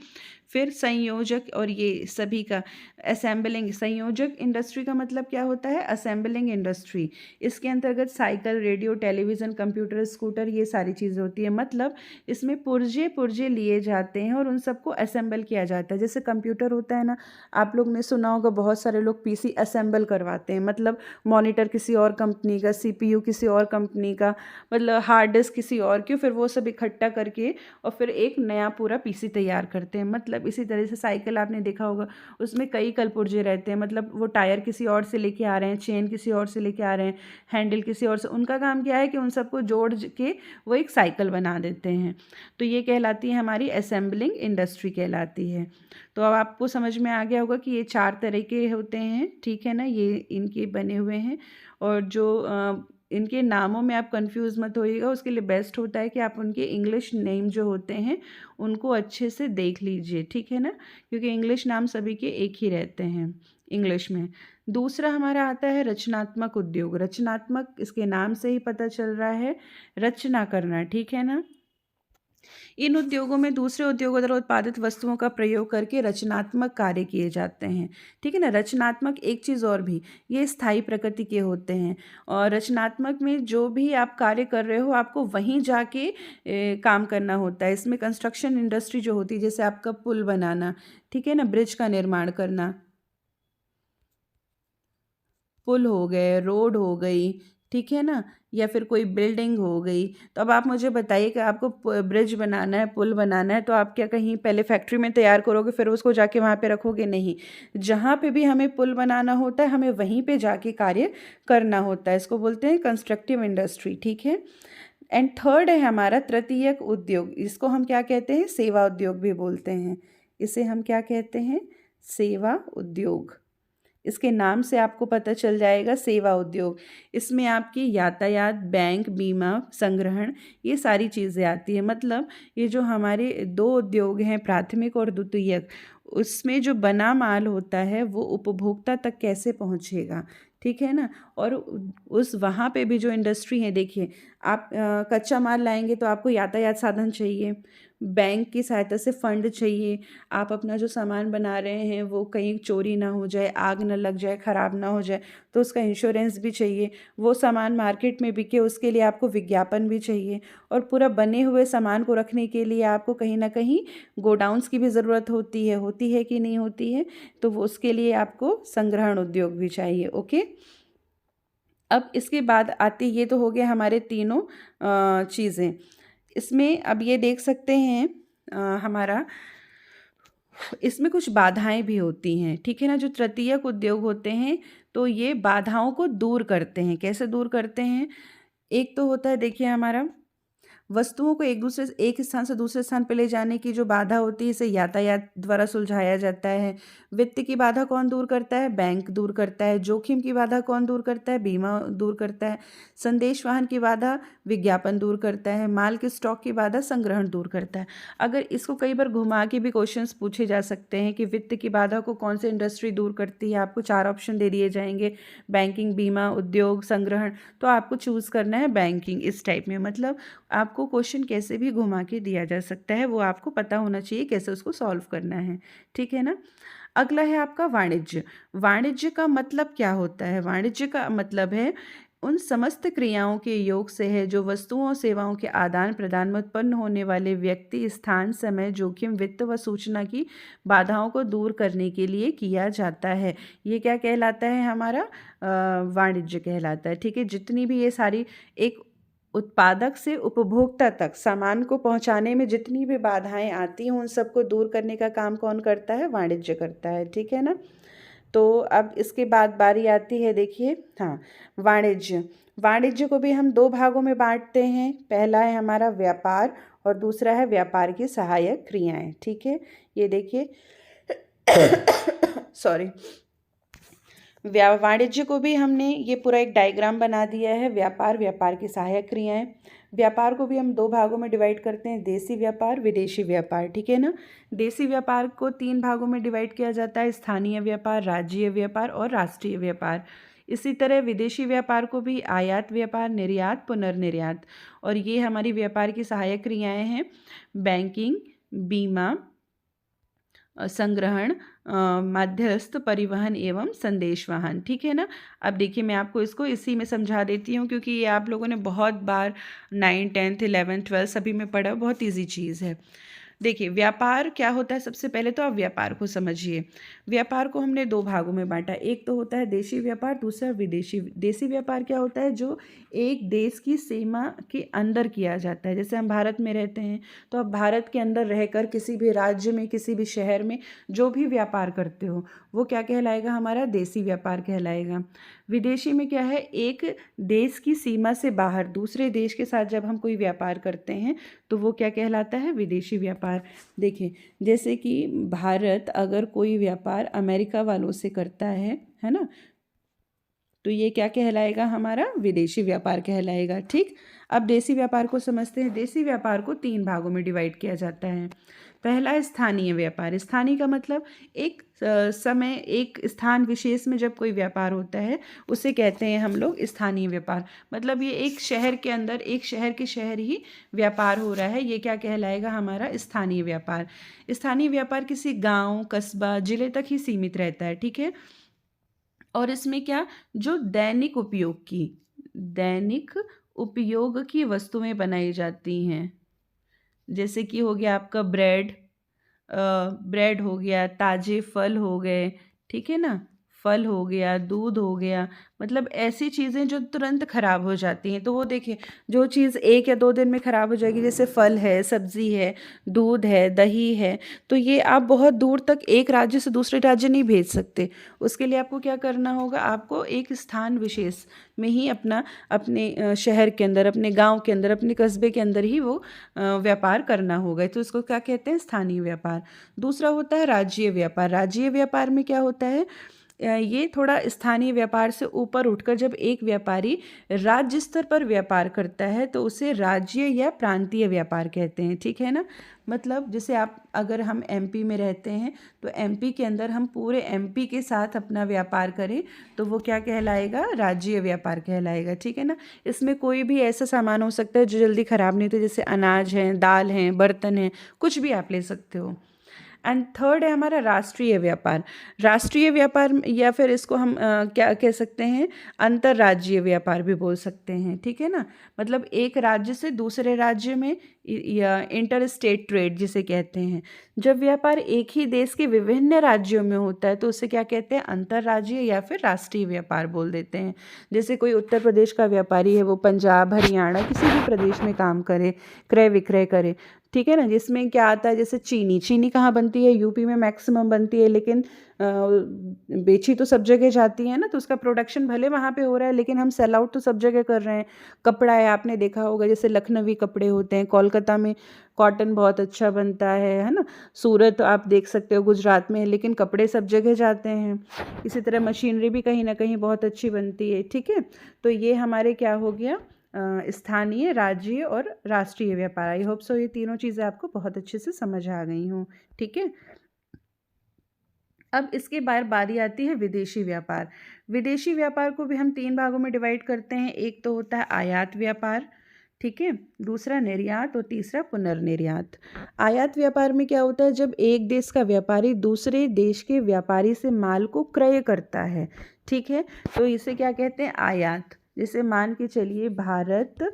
फिर संयोजक, और ये सभी का असेंबलिंग। संयोजक इंडस्ट्री का मतलब क्या होता है? Assembling industry. इसके अंतर्गत cycle, radio, television, computer, scooter, ये सारी चीज़ें होती है। मतलब इसमें पुर्जे पुर्जे लिए जाते हैं और उन सबको असेंबल किया जाता है। जैसे कंप्यूटर होता है ना, आप लोग ने सुना होगा बहुत सारे लोग पीसी असेंबल करवाते हैं। मतलब मॉनिटर किसी और कंपनी का, सीपीयू किसी और कंपनी का, मतलब हार्ड डिस्क किसी और की, फिर वो सब इकट्ठा करके और फिर एक नया पूरा पीसी तैयार करते हैं। मतलब इसी तरह से साइकिल आपने देखा होगा, उसमें कई कलपुर्जे रहते हैं। मतलब वो टायर किसी और से लेके आ रहे हैं, चेन किसी और से लेके आ रहे हैं, हैंडल किसी और से। उनका काम क्या है कि उन सबको जोड़ के वो एक साइकिल बना देते हैं। तो ये कहलाती है हमारी असेंबलिंग इंडस्ट्री कहलाती है। तो अब आपको समझ में आ गया होगा कि ये 4 तरह के होते हैं, ठीक है ना? ये इनके बने हुए हैं, और जो इनके नामों में आप कंफ्यूज मत होइएगा, उसके लिए बेस्ट होता है कि आप उनके इंग्लिश नेम जो होते हैं उनको अच्छे से देख लीजिए, ठीक है ना? क्योंकि इंग्लिश नाम सभी के एक ही रहते हैं इंग्लिश में। दूसरा हमारा आता है रचनात्मक उद्योग। रचनात्मक, इसके नाम से ही पता चल रहा है, रचना करना, ठीक है ना? इन उद्योगों में दूसरे उद्योगों द्वारा उत्पादित वस्तुओं का प्रयोग करके रचनात्मक कार्य किए जाते हैं, ठीक है ना? रचनात्मक, एक चीज़ और भी, ये स्थायी प्रकृति के होते हैं। और रचनात्मक में जो भी आप कार्य कर रहे हो, आपको वहीं जाके काम करना होता है। इसमें कंस्ट्रक्शन इंडस्ट्री जो होती है, जैसे आपका पुल बनाना, ठीक है ना, ब्रिज का निर्माण करना, पुल हो गए, रोड हो गई, ठीक है ना, या फिर कोई बिल्डिंग हो गई। तो अब आप मुझे बताइए कि आपको ब्रिज बनाना है, पुल बनाना है, तो आप क्या कहीं पहले फैक्ट्री में तैयार करोगे फिर उसको जाके वहाँ पे रखोगे? नहीं। जहाँ पे भी हमें पुल बनाना होता है हमें वहीं पे जाके कार्य करना होता है। इसको बोलते हैं कंस्ट्रक्टिव इंडस्ट्री। ठीक है। एंड थर्ड है हमारा तृतीयक उद्योग। इसको हम क्या कहते हैं? सेवा उद्योग भी बोलते हैं। इसे हम क्या कहते हैं? सेवा उद्योग। इसके नाम से आपको पता चल जाएगा, सेवा उद्योग। इसमें आपकी यातायात, बैंक, बीमा, संग्रहण, ये सारी चीज़ें आती हैं। मतलब ये जो हमारे दो उद्योग हैं, प्राथमिक और द्वितीयक, उसमें जो बना माल होता है वो उपभोक्ता तक कैसे पहुंचेगा, ठीक है ना। और उस वहाँ पे भी जो इंडस्ट्री है, देखिए आप कच्चा माल लाएंगे तो आपको यातायात साधन चाहिए, बैंक की सहायता से फंड चाहिए, आप अपना जो सामान बना रहे हैं वो कहीं चोरी ना हो जाए, आग ना लग जाए, ख़राब ना हो जाए, तो उसका इंश्योरेंस भी चाहिए। वो सामान मार्केट में बिके उसके लिए आपको विज्ञापन भी चाहिए। और पूरा बने हुए सामान को रखने के लिए आपको कहीं ना कहीं गोडाउंस की भी ज़रूरत होती है कि नहीं होती है? तो वो उसके लिए आपको संग्रहण उद्योग भी चाहिए। ओके। अब इसके बाद आती, ये तो हो गया हमारे तीनों चीज़ें। इसमें अब ये देख सकते हैं हमारा, इसमें कुछ बाधाएं भी होती हैं, ठीक है ना। जो तृतीयक उद्योग होते हैं तो ये बाधाओं को दूर करते हैं। कैसे दूर करते हैं? एक तो होता है, देखिए हमारा वस्तुओं को एक स्थान से दूसरे स्थान पर ले जाने की जो बाधा होती है इसे यातायात द्वारा सुलझाया जाता है। वित्त की बाधा कौन दूर करता है? बैंक दूर करता है। जोखिम की बाधा कौन दूर करता है? बीमा दूर करता है। संदेश वाहन की बाधा विज्ञापन दूर करता है। माल के स्टॉक की बाधा संग्रहण दूर करता है। अगर इसको कई बार घुमा के भी क्वेश्चंस पूछे जा सकते हैं कि वित्त की बाधा को कौन सी इंडस्ट्री दूर करती है, आपको 4 ऑप्शन दे दिए जाएंगे, बैंकिंग, बीमा, उद्योग, संग्रहण। तो आपको चूज़ करना है बैंकिंग। इस टाइप में मतलब आपको क्वेश्चन कैसे भी घुमा के दिया जा सकता है, वो आपको पता होना चाहिए कैसे उसको सॉल्व करना है, ठीक है ना। अगला है आपका वाणिज्य। वाणिज्य का मतलब क्या होता है? वाणिज्य का मतलब है उन समस्त क्रियाओं के योग से है जो वस्तुओं और सेवाओं के आदान प्रदान में उत्पन्न होने वाले व्यक्ति, स्थान, समय, जोखिम, वित्त व सूचना की बाधाओं को दूर करने के लिए किया जाता है। ये क्या कहलाता है? हमारा वाणिज्य कहलाता है। ठीक है। जितनी भी ये सारी एक उत्पादक से उपभोक्ता तक सामान को पहुंचाने में जितनी भी बाधाएं आती हैं उन सबको दूर करने का काम कौन करता है? वाणिज्य करता है। ठीक है ना। तो अब इसके बाद बारी आती है, देखिए, हाँ, वाणिज्य। वाणिज्य को भी हम दो भागों में बांटते हैं। पहला है हमारा व्यापार और दूसरा है व्यापार की सहायक क्रियाएं। ठीक है। ये देखिए सॉरी, वाणिज्य को भी हमने ये पूरा एक डायग्राम बना दिया है। व्यापार, व्यापार की सहायक क्रियाएं। व्यापार को भी हम दो भागों में डिवाइड करते हैं, देसी व्यापार, विदेशी व्यापार। ठीक है ना। देसी व्यापार को 3 भागों में डिवाइड किया जाता है, स्थानीय व्यापार, राज्यीय व्यापार और राष्ट्रीय व्यापार। इसी तरह विदेशी व्यापार को भी आयात व्यापार, निर्यात, पुनर्निर्यात। और ये हमारी व्यापार की सहायक क्रियाएं हैं, बैंकिंग, बीमा, संग्रहण, मध्यस्थ, परिवहन एवं संदेश वाहन। ठीक है ना। अब देखिए मैं आपको इसको इसी में समझा देती हूँ क्योंकि ये आप लोगों ने बहुत बार 9, 10, 11, 12 सभी में पढ़ा, बहुत ईजी चीज़ है। देखिए व्यापार क्या होता है, सबसे पहले तो आप व्यापार को समझिए। व्यापार को हमने दो भागों में बांटा, एक तो होता है देशी व्यापार, दूसरा विदेशी। देशी व्यापार क्या होता है? जो एक देश की सीमा के अंदर किया जाता है। जैसे हम भारत में रहते हैं तो आप भारत के अंदर रहकर किसी भी राज्य में, किसी भी शहर में जो भी व्यापार करते हो वो क्या कहलाएगा? हमारा देशी व्यापार कहलाएगा। विदेशी में क्या है? एक देश की सीमा से बाहर दूसरे देश के साथ जब हम कोई व्यापार करते हैं तो वो क्या कहलाता है? विदेशी व्यापार। देखिए जैसे कि भारत अगर कोई व्यापार अमेरिका वालों से करता है ना, तो ये क्या कहलाएगा? हमारा विदेशी व्यापार कहलाएगा। ठीक। अब देसी व्यापार को समझते हैं। देसी व्यापार को 3 भागों में डिवाइड किया जाता है। पहला है स्थानीय व्यापार। स्थानीय का मतलब एक समय, एक स्थान विशेष में जब कोई व्यापार होता है उसे कहते हैं हम लोग स्थानीय व्यापार। मतलब ये एक शहर के अंदर, एक शहर के शहर ही व्यापार हो रहा है, ये क्या कहलाएगा? हमारा स्थानीय व्यापार। स्थानीय व्यापार किसी गांव, कस्बा, जिले तक ही सीमित रहता है। ठीक है। और इसमें क्या, जो दैनिक उपयोग की वस्तुएं बनाई जाती हैं, जैसे कि हो गया आपका ब्रेड हो गया, ताजे फल हो गए, ठीक है ना, फल हो गया, दूध हो गया, मतलब ऐसी चीज़ें जो तुरंत ख़राब हो जाती हैं। तो वो देखिए, जो चीज़ 1 या 2 दिन में ख़राब हो जाएगी, जैसे फल है, सब्ज़ी है, दूध है, दही है, तो ये आप बहुत दूर तक एक राज्य से दूसरे राज्य नहीं भेज सकते। उसके लिए आपको क्या करना होगा, आपको एक स्थान विशेष में ही अपने शहर के अंदर, अपने गाँव के अंदर, अपने कस्बे के अंदर ही वो व्यापार करना होगा। तो इसको क्या कहते हैं, स्थानीय व्यापार। दूसरा होता है राज्यीय व्यापार। राज्यीय व्यापार में क्या होता है, ये थोड़ा स्थानीय व्यापार से ऊपर उठकर जब एक व्यापारी राज्य स्तर पर व्यापार करता है तो उसे राज्य या प्रांतीय व्यापार कहते हैं, ठीक है ना। मतलब जैसे आप, अगर हम एमपी में रहते हैं तो एमपी के अंदर हम पूरे एमपी के साथ अपना व्यापार करें तो वो क्या कहलाएगा, राज्यीय व्यापार कहलाएगा, ठीक है ना। इसमें कोई भी ऐसा सामान हो सकता है जो जल्दी ख़राब नहीं होता, जैसे अनाज है, दाल है, बर्तन है, कुछ भी आप ले सकते हो। एंड थर्ड है हमारा राष्ट्रीय व्यापार। राष्ट्रीय व्यापार या फिर इसको हम क्या कह सकते हैं, अंतर्राज्यीय व्यापार भी बोल सकते हैं, ठीक है ना। मतलब एक राज्य से दूसरे राज्य में, या इंटर स्टेट ट्रेड जिसे कहते हैं। जब व्यापार एक ही देश के विभिन्न राज्यों में होता है तो उसे क्या कहते हैं, अंतर्राज्यीय या फिर राष्ट्रीय व्यापार बोल देते हैं। जैसे कोई उत्तर प्रदेश का व्यापारी है, वो पंजाब, हरियाणा किसी भी प्रदेश में काम करे, क्रय विक्रय करे, ठीक है ना। जिसमें क्या आता है, जैसे चीनी, चीनी कहाँ बनती है, यूपी में मैक्सिमम बनती है, लेकिन बेची तो सब जगह जाती है ना, तो उसका प्रोडक्शन भले वहाँ पे हो रहा है लेकिन हम सेल आउट तो सब जगह कर रहे हैं। कपड़ा है, आपने देखा होगा, जैसे लखनवी कपड़े होते हैं, कोलकाता में कॉटन बहुत अच्छा बनता है ना। सूरत आप देख सकते हो, गुजरात में, लेकिन कपड़े सब जगह जाते हैं। इसी तरह मशीनरी भी कहीं ना कहीं बहुत अच्छी बनती है, ठीक है। तो ये हमारे क्या हो गया, स्थानीय, राज्यीय और राष्ट्रीय व्यापार। आई होप सो ये तीनों चीज़ें आपको बहुत अच्छे से समझ आ गई हों, ठीक है। अब इसके बाद बारी आती है विदेशी व्यापार। विदेशी व्यापार को भी हम 3 भागों में डिवाइड करते हैं। एक तो होता है आयात व्यापार, ठीक है, दूसरा निर्यात और तीसरा पुनर्निर्यात। आयात व्यापार में क्या होता है, जब एक देश का व्यापारी दूसरे देश के व्यापारी से माल को क्रय करता है, ठीक है, तो इसे क्या कहते हैं, आयात। जैसे मान के चलिए, भारत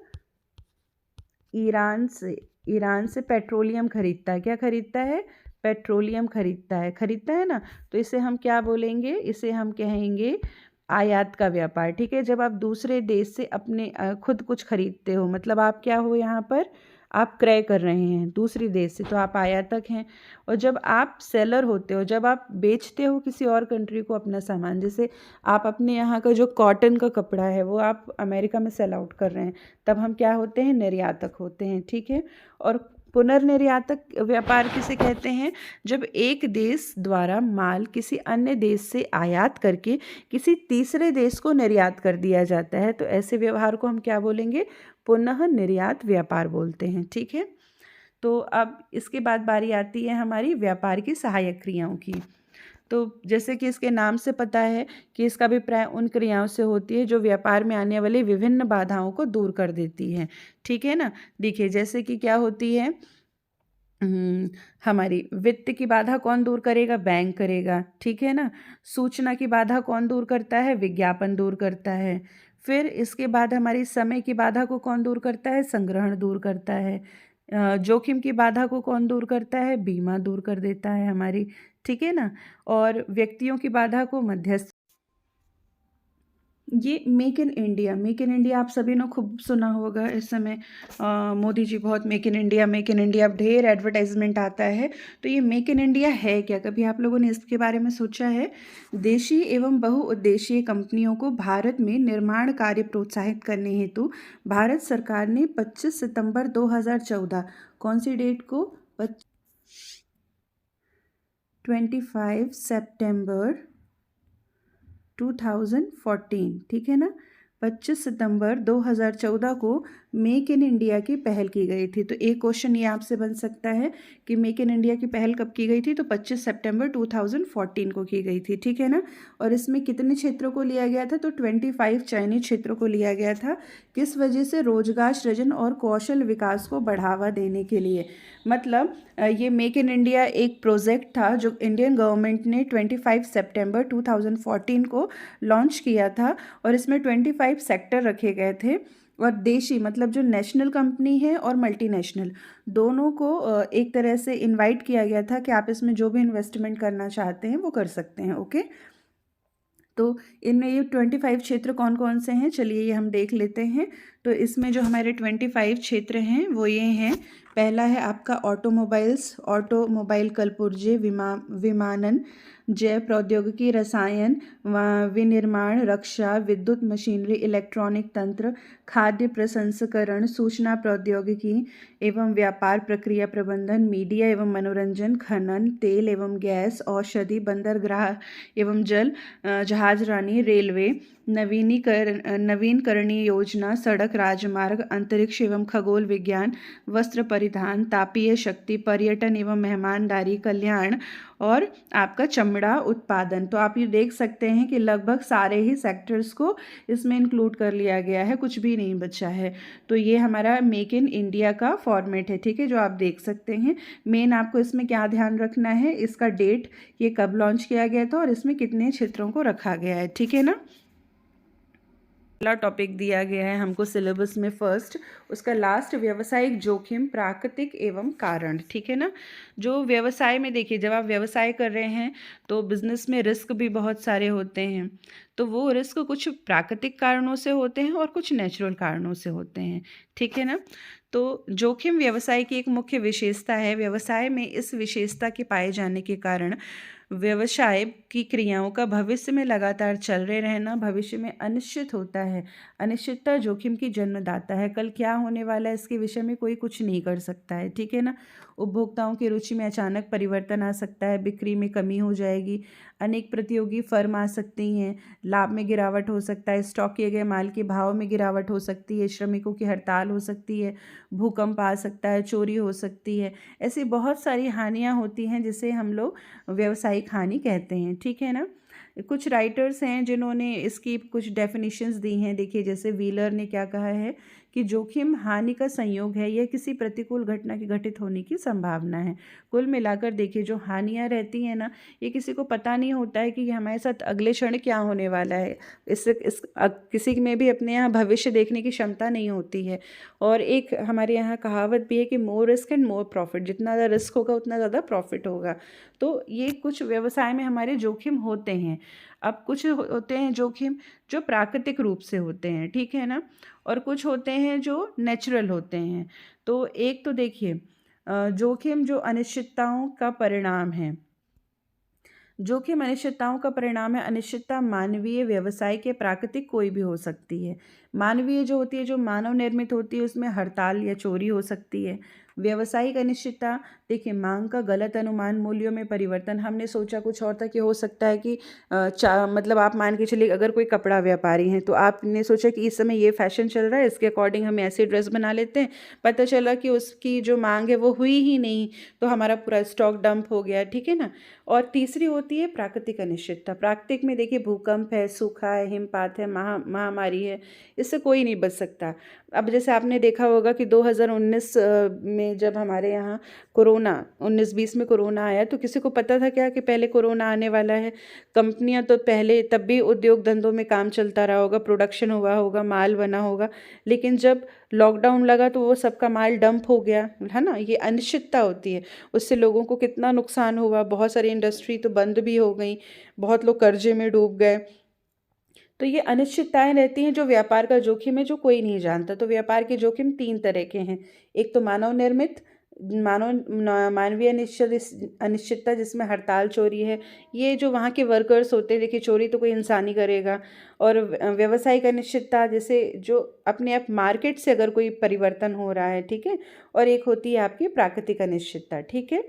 ईरान से पेट्रोलियम खरीदता है, क्या खरीदता है, पेट्रोलियम खरीदता है ना, तो इसे हम क्या बोलेंगे, इसे हम कहेंगे आयात का व्यापार, ठीक है। जब आप दूसरे देश से अपने खुद कुछ खरीदते हो, मतलब आप क्या हो, यहाँ पर आप क्रय कर रहे हैं दूसरी देश से, तो आप आयातक हैं। और जब आप सेलर होते हो, जब आप बेचते हो किसी और कंट्री को अपना सामान, जैसे आप अपने यहाँ का जो कॉटन का कपड़ा है वो आप अमेरिका में सेल आउट कर रहे हैं, तब हम क्या होते हैं, निर्यातक होते हैं, ठीक है। और पुनर्निर्यातक व्यापार किसे कहते हैं, जब एक देश द्वारा माल किसी अन्य देश से आयात करके किसी तीसरे देश को निर्यात कर दिया जाता है, तो ऐसे व्यवहार को हम क्या बोलेंगे, पुनः निर्यात व्यापार बोलते हैं, ठीक है। तो अब इसके बाद बारी आती है हमारी व्यापार की सहायक क्रियाओं की। तो जैसे कि इसके नाम से पता है कि इसका अभिप्राय उन क्रियाओं से होती है जो व्यापार में आने वाली विभिन्न बाधाओं को दूर कर देती है, ठीक है ना। देखिए, जैसे कि क्या होती है, हमारी वित्त की बाधा कौन दूर करेगा, बैंक करेगा, ठीक है ना। सूचना की बाधा कौन दूर करता है, विज्ञापन दूर करता है। फिर इसके बाद हमारी समय की बाधा को कौन दूर करता है, संग्रहण दूर करता है। जोखिम की बाधा को कौन दूर करता है, बीमा दूर कर देता है हमारी, ठीक है ना। और व्यक्तियों की बाधा को मध्यस्थ। ये मेक इन इंडिया आप सभी ने खूब सुना होगा इस समय। मोदी जी बहुत मेक इन इंडिया ढेर एडवर्टाइजमेंट आता है। तो ये मेक इन इंडिया है क्या, कभी आप लोगों ने इसके बारे में सोचा है। देशी एवं बहुउद्देशीय कंपनियों को भारत में निर्माण कार्य प्रोत्साहित करने हेतु भारत सरकार ने 25 सितंबर 2014, कौन सी डेट को, 25 सितंबर 2014, ठीक है ना, 25 सितंबर 2014 को मेक इन इंडिया की पहल की गई थी। तो एक क्वेश्चन ये आपसे बन सकता है कि मेक इन इंडिया की पहल कब की गई थी, तो 25 सितंबर 2014 को की गई थी, ठीक है ना। और इसमें कितने क्षेत्रों को लिया गया था, तो 25 चयनित क्षेत्रों को लिया गया था। किस वजह से, रोजगार सृजन और कौशल विकास को बढ़ावा देने के लिए। मतलब ये मेक इन इंडिया एक प्रोजेक्ट था जो इंडियन गवर्नमेंट ने 25 सितंबर 2014 को लॉन्च किया था। और इसमें 25 सेक्टर रखे गए थे। और देशी मतलब जो नेशनल कंपनी है और मल्टीनेशनल, दोनों को एक तरह से इनवाइट किया गया था कि आप इसमें जो भी इन्वेस्टमेंट करना चाहते हैं वो कर सकते हैं, ओके। तो इनमें ये 25 क्षेत्र कौन कौन से हैं, चलिए ये हम देख लेते हैं। तो इसमें जो हमारे 25 क्षेत्र हैं वो ये हैं। पहला है आपका ऑटोमोबाइल्स, ऑटोमोबाइल कलपुर्जे, विमानन, जैव प्रौद्योगिकी, रसायन, विनिर्माण, रक्षा, विद्युत मशीनरी, इलेक्ट्रॉनिक तंत्र, खाद्य प्रसंस्करण, सूचना प्रौद्योगिकी एवं व्यापार प्रक्रिया प्रबंधन, मीडिया एवं मनोरंजन, खनन, तेल एवं गैस, औषधि, बंदरगाह एवं जहाज रानी, रेलवे, नवीनकरणीय योजना, सड़क, राजमार्ग, अंतरिक्ष एवं खगोल विज्ञान, वस्त्र परिधान, तापीय शक्ति, पर्यटन एवं मेहमानदारी, कल्याण और आपका चमड़ा उत्पादन। तो आप ये देख सकते हैं कि लगभग सारे ही सेक्टर्स को इसमें इंक्लूड कर लिया गया है, कुछ भी नहीं बचा है। तो ये हमारा मेक इन इंडिया का फॉर्मेट है, ठीक है, जो आप देख सकते हैं। मेन आपको इसमें क्या ध्यान रखना है, इसका डेट, ये कब लॉन्च किया गया था और इसमें कितने क्षेत्रों को रखा गया है, ठीक है ना। पहला टॉपिक दिया गया है हमको सिलेबस में फर्स्ट, उसका लास्ट, व्यावसायिक जोखिम, प्राकृतिक एवं कारण, ठीक है ना। जो व्यवसाय में देखिए, जब आप व्यवसाय कर रहे हैं तो बिजनेस में रिस्क भी बहुत सारे होते हैं। तो वो रिस्क कुछ प्राकृतिक कारणों से होते हैं और कुछ नेचुरल कारणों से होते हैं, ठीक है ना। तो जोखिम व्यवसाय की एक मुख्य विशेषता है। व्यवसाय में इस विशेषता के पाए जाने के कारण व्यवसाय की क्रियाओं का भविष्य में लगातार चल रहे रहना भविष्य में अनिश्चित होता है। अनिश्चितता जोखिम की जन्मदाता है। कल क्या होने वाला है इसके विषय में कोई कुछ नहीं कर सकता है, ठीक है ना। उपभोक्ताओं की रुचि में अचानक परिवर्तन आ सकता है, बिक्री में कमी हो जाएगी, अनेक प्रतियोगी फर्म आ सकती हैं, लाभ में गिरावट हो सकता है, स्टॉक किए गए माल के भाव में गिरावट हो सकती है, श्रमिकों की हड़ताल हो सकती है, भूकंप आ सकता है, चोरी हो सकती है। ऐसी बहुत सारी हानियाँ होती हैं जिसे हम लोग व्यावसायिक हानि कहते हैं, ठीक है ना। कुछ राइटर्स हैं जिन्होंने इसकी कुछ डेफिनेशंस दी हैं। देखिए, जैसे व्हीलर ने क्या कहा है कि जोखिम हानि का संयोग है, यह किसी प्रतिकूल घटना के घटित होने की संभावना है। कुल मिलाकर देखिए, जो हानियाँ रहती हैं ना, ये किसी को पता नहीं होता है कि हमारे साथ अगले क्षण क्या होने वाला है। किसी में भी अपने यहाँ भविष्य देखने की क्षमता नहीं होती है। और एक हमारे यहाँ कहावत भी है कि more risk and more profit, जितना ज़्यादा रिस्क होगा उतना ज़्यादा प्रॉफिट होगा। तो ये कुछ व्यवसाय में हमारे जोखिम होते हैं। अब कुछ होते हैं जोखिम जो प्राकृतिक रूप से होते हैं, ठीक है ना, और कुछ होते हैं जो नेचुरल होते हैं। तो एक तो देखिए, जोखिम जो अनिश्चितताओं का परिणाम है। जोखिम अनिश्चितताओं का परिणाम है। अनिश्चितता मानवीय, व्यवसाय के, प्राकृतिक कोई भी हो सकती है। मानवीय जो होती है, जो मानव निर्मित होती है, उसमें हड़ताल या चोरी हो सकती है। व्यावसायिक अनिश्चितता, देखिए, मांग का गलत अनुमान, मूल्यों में परिवर्तन। हमने सोचा कुछ और था कि हो सकता है कि मतलब आप मान के चलिए, अगर कोई कपड़ा व्यापारी हैं तो आपने सोचा कि इस समय ये फैशन चल रहा है, इसके अकॉर्डिंग हम ऐसी ड्रेस बना लेते हैं। पता चला कि उसकी जो मांग है वो हुई ही नहीं, तो हमारा पूरा स्टॉक डंप हो गया, ठीक है ना। और तीसरी होती है प्राकृतिक अनिश्चितता। प्राकृतिक में देखिए, भूकंप है, सूखा है, हिमपात है, महामारी है, इससे कोई नहीं बच सकता। अब जैसे आपने देखा होगा कि 2019 में जब हमारे यहाँ कोरोना 19-20 में कोरोना आया, तो किसी को पता था क्या कि पहले कोरोना आने वाला है। कंपनियां तो पहले तब भी उद्योग धंधों में काम चलता रहा होगा, प्रोडक्शन हुआ होगा, माल बना होगा, लेकिन जब लॉकडाउन लगा तो वो सबका माल डंप हो गया, है ना। ये अनिश्चितता होती है, उससे लोगों को कितना नुकसान हुआ। बहुत सारी इंडस्ट्री तो बंद भी हो गई, बहुत लोग कर्जे में डूब गए। तो ये अनिश्चितताएं रहती हैं जो व्यापार का जोखिम है, जो कोई नहीं जानता। तो व्यापार के जोखिम 3 तरह के हैं। एक तो मानव निर्मित, मानवीय अनिश्चितता, जिसमें हड़ताल, चोरी है। ये जो वहाँ के वर्कर्स होते हैं, देखिए, चोरी तो कोई इंसान ही करेगा। और व्यावसायिक अनिश्चितता, जैसे जो अपने आप मार्केट से अगर कोई परिवर्तन हो रहा है, ठीक है। और एक होती है आपकी प्राकृतिक अनिश्चितता, ठीक है।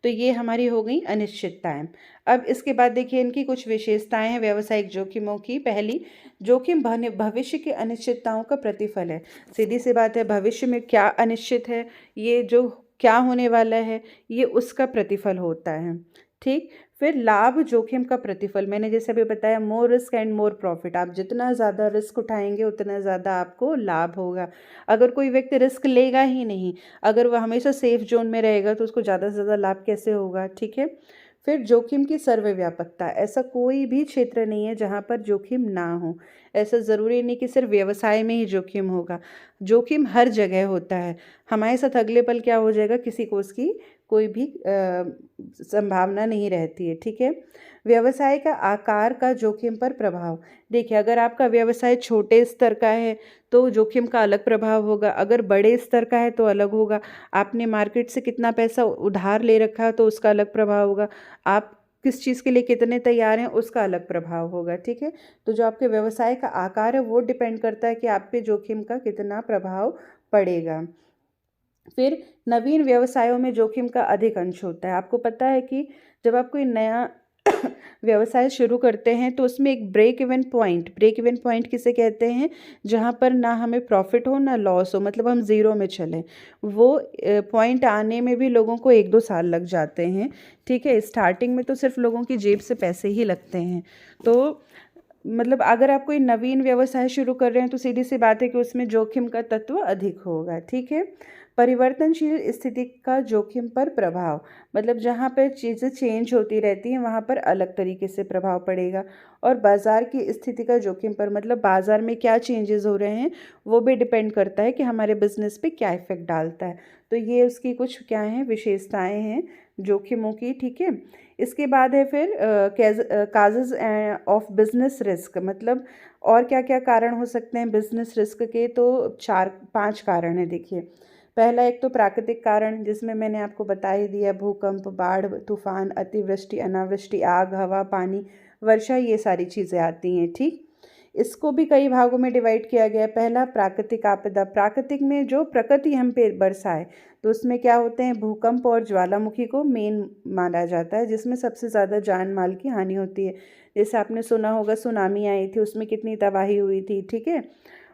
तो ये हमारी हो गई अनिश्चितताएं। अब इसके बाद देखिए, इनकी कुछ विशेषताएं हैं व्यावसायिक जोखिमों की। पहली, जोखिम भविष्य की अनिश्चितताओं का प्रतिफल है। सीधी सी बात है, भविष्य में क्या अनिश्चित है, ये जो क्या होने वाला है, ये उसका प्रतिफल होता है, ठीक। फिर लाभ जोखिम का प्रतिफल, मैंने जैसे अभी बताया, more risk and more profit. आप जितना ज़्यादा रिस्क उठाएंगे उतना ज़्यादा आपको लाभ होगा। अगर कोई व्यक्ति रिस्क लेगा ही नहीं, अगर वह हमेशा सेफ जोन में रहेगा, तो उसको ज़्यादा से ज़्यादा लाभ कैसे होगा, ठीक है। फिर जोखिम की सर्वव्यापकता, ऐसा कोई भी क्षेत्र नहीं है जहाँ पर जोखिम ना हो। ऐसा ज़रूरी नहीं कि सिर्फ व्यवसाय में ही जोखिम होगा, जोखिम हर जगह होता है। हमारे साथ अगले पल क्या हो जाएगा, किसी को उसकी कोई भी संभावना नहीं रहती है। ठीक है। व्यवसाय का आकार का जोखिम पर प्रभाव। देखिए, अगर आपका व्यवसाय छोटे स्तर का है तो जोखिम का अलग प्रभाव होगा, अगर बड़े स्तर का है तो अलग होगा। आपने मार्केट से कितना पैसा उधार ले रखा है तो उसका अलग प्रभाव होगा। आप किस चीज़ के लिए कितने तैयार हैं उसका अलग प्रभाव होगा। ठीक है। तो जो आपके व्यवसाय का आकार है वो डिपेंड करता है कि आप पे जोखिम का कितना प्रभाव पड़ेगा। फिर नवीन व्यवसायों में जोखिम का अधिक अंश होता है। आपको पता है कि जब आप कोई नया व्यवसाय शुरू करते हैं तो उसमें एक ब्रेक इवन पॉइंट किसे कहते हैं, जहाँ पर ना हमें प्रॉफिट हो ना लॉस हो, मतलब हम ज़ीरो में चलें। वो पॉइंट आने में भी लोगों को 1-2 साल लग जाते हैं। ठीक है। स्टार्टिंग में तो सिर्फ लोगों की जेब से पैसे ही लगते हैं। तो मतलब अगर आप कोई नवीन व्यवसाय शुरू कर रहे हैं तो सीधी सी बात है कि उसमें जोखिम का तत्व अधिक होगा। ठीक है। परिवर्तनशील स्थिति का जोखिम पर प्रभाव, मतलब जहाँ पर चीज़ें चेंज होती रहती हैं वहाँ पर अलग तरीके से प्रभाव पड़ेगा। और बाज़ार की स्थिति का जोखिम पर, मतलब बाज़ार में क्या चेंजेस हो रहे हैं वो भी डिपेंड करता है कि हमारे बिजनेस पे क्या इफ़ेक्ट डालता है। तो ये उसकी कुछ क्या हैं, विशेषताएं हैं जोखिमों की। ठीक है। इसके बाद है फिर काजेज ऑफ बिजनेस रिस्क, मतलब और क्या क्या कारण हो सकते हैं बिजनेस रिस्क के। तो 4-5 कारण हैं। देखिए, पहला एक तो प्राकृतिक कारण, जिसमें मैंने आपको बता ही दिया, भूकंप, बाढ़, तूफान, अतिवृष्टि, अनावृष्टि, आग, हवा, पानी, वर्षा, ये सारी चीज़ें आती हैं। ठीक। इसको भी कई भागों में डिवाइड किया गया है। पहला प्राकृतिक आपदा, प्राकृतिक में जो प्रकृति हम पे बरसाए, तो उसमें क्या होते हैं, भूकंप और ज्वालामुखी को मेन माना जाता है, जिसमें सबसे ज़्यादा जान माल की हानि होती है। जैसे आपने सुना होगा सुनामी आई थी, उसमें कितनी तबाही हुई थी। ठीक है।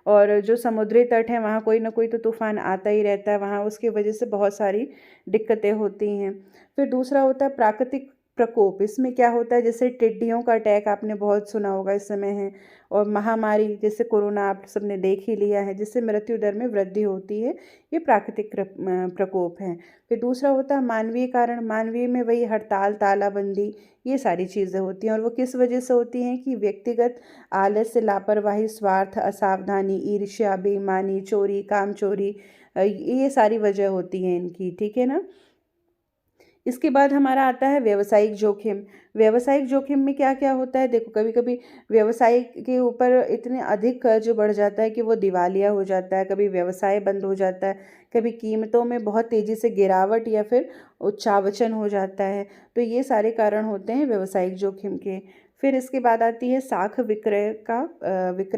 और जो समुद्री तट है वहाँ कोई ना कोई तो तूफ़ान आता ही रहता है, वहाँ उसकी वजह से बहुत सारी दिक्कतें होती हैं। फिर दूसरा होता है प्राकृतिक प्रकोप। इसमें क्या होता है, जैसे टिड्डियों का अटैक आपने बहुत सुना होगा इस समय है, और महामारी जैसे कोरोना आप सबने देख ही लिया है, जिससे मृत्यु दर में वृद्धि होती है। ये प्राकृतिक प्रकोप हैं। फिर दूसरा होता है मानवीय कारण। मानवीय में वही हड़ताल, तालाबंदी, ये सारी चीज़ें होती हैं। और वो किस वजह से होती हैं कि व्यक्तिगत आलस्य, लापरवाही, स्वार्थ, असावधानी, ईर्ष्या, बेईमानी, चोरी, कामचोरी, ये सारी वजह होती हैं इनकी। ठीक है ना। इसके बाद हमारा आता है व्यवसायिक जोखिम। व्यवसायिक जोखिम में क्या क्या होता है, देखो, कभी कभी व्यवसाय के ऊपर इतने अधिक कर्ज बढ़ जाता है कि वो दिवालिया हो जाता है, कभी व्यवसाय बंद हो जाता है, कभी कीमतों में बहुत तेज़ी से गिरावट या फिर उच्चावचन हो जाता है। तो ये सारे कारण होते हैं व्यवसायिक जोखिम के। फिर इसके बाद आती है साख विक्रय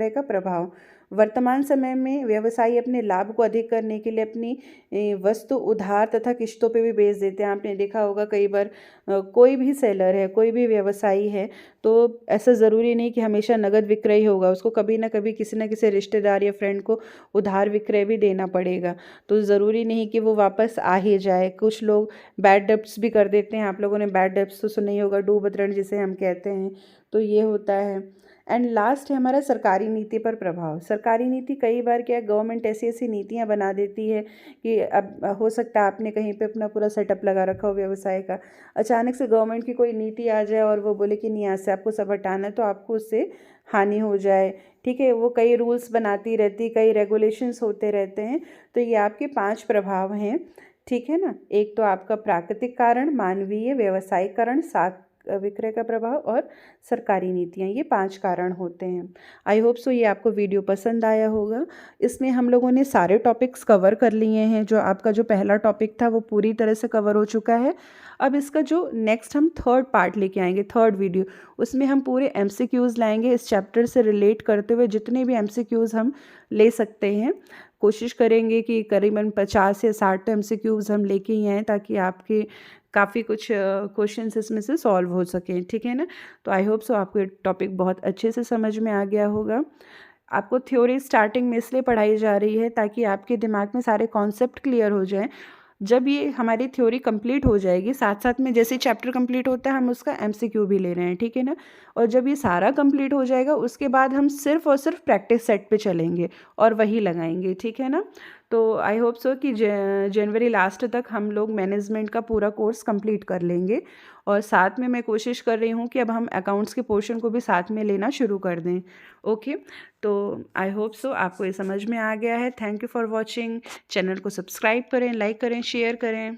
का प्रभाव। वर्तमान समय में व्यवसायी अपने लाभ को अधिक करने के लिए अपनी वस्तु उधार तथा किस्तों पे भी बेच देते हैं। आपने देखा होगा कई बार कोई भी सेलर है, कोई भी व्यवसायी है, तो ऐसा ज़रूरी नहीं कि हमेशा नगद विक्रय ही होगा, उसको कभी ना कभी किसी न किसी रिश्तेदार या फ्रेंड को उधार विक्रय भी देना पड़ेगा। तो ज़रूरी नहीं कि वो वापस आ ही जाए। कुछ लोग बैड डेब्ट्स भी कर देते हैं। आप लोगों ने बैड डेब्ट्स तो सुना ही होगा, डूब ऋण जिसे हम कहते हैं। तो ये होता है। एंड लास्ट है हमारा सरकारी नीति पर प्रभाव। सरकारी नीति, कई बार क्या गवर्नमेंट ऐसी ऐसी नीतियां बना देती है कि अब हो सकता है आपने कहीं पे अपना पूरा सेटअप लगा रखा हो व्यवसाय का, अचानक से गवर्नमेंट की कोई नीति आ जाए और वो बोले कि नहीं, यहाँ से आपको सब हटाना है, तो आपको उससे हानि हो जाए। ठीक है। वो कई रूल्स बनाती रहती, कई रेगुलेशंस होते रहते हैं। तो ये आपके 5 प्रभाव हैं। ठीक है ना। एक तो आपका प्राकृतिक कारण, मानवीय, व्यवसायिक कारण, साख विक्रय का प्रभाव और सरकारी नीतियाँ, ये 5 कारण होते हैं। आई होप सो ये आपको वीडियो पसंद आया होगा। इसमें हम लोगों ने सारे टॉपिक्स कवर कर लिए हैं। जो आपका जो पहला टॉपिक था वो पूरी तरह से कवर हो चुका है। अब इसका जो नेक्स्ट हम थर्ड पार्ट लेके आएंगे, थर्ड वीडियो, उसमें हम पूरे MCQs लाएंगे। इस चैप्टर से रिलेट करते हुए जितने भी MCQs हम ले सकते हैं, कोशिश करेंगे कि करीबन 50 या 60 MCQs हम लेके ही आएँ, ताकि आपके काफ़ी कुछ क्वेश्चंस इसमें से सॉल्व हो सकें। ठीक है ना। तो आई होप सो आपको ये टॉपिक बहुत अच्छे से समझ में आ गया होगा। आपको थ्योरी स्टार्टिंग में इसलिए पढ़ाई जा रही है ताकि आपके दिमाग में सारे कॉन्सेप्ट क्लियर हो जाएं। जब ये हमारी थ्योरी कंप्लीट हो जाएगी, साथ साथ में जैसे चैप्टर कंप्लीट होता है हम उसका MCQ भी ले रहे हैं। ठीक है ना। और जब ये सारा कंप्लीट हो जाएगा उसके बाद हम सिर्फ और सिर्फ प्रैक्टिस सेट पे चलेंगे और वही लगाएंगे। ठीक है ना। तो आई होप सो कि जनवरी लास्ट तक हम लोग मैनेजमेंट का पूरा कोर्स कंप्लीट कर लेंगे। और साथ में मैं कोशिश कर रही हूँ कि अब हम अकाउंट्स के पोर्शन को भी साथ में लेना शुरू कर दें। ओके। तो आई होप सो आपको ये समझ में आ गया है। Thank you for watching. Channel को सब्सक्राइब करें, लाइक करें, शेयर करें।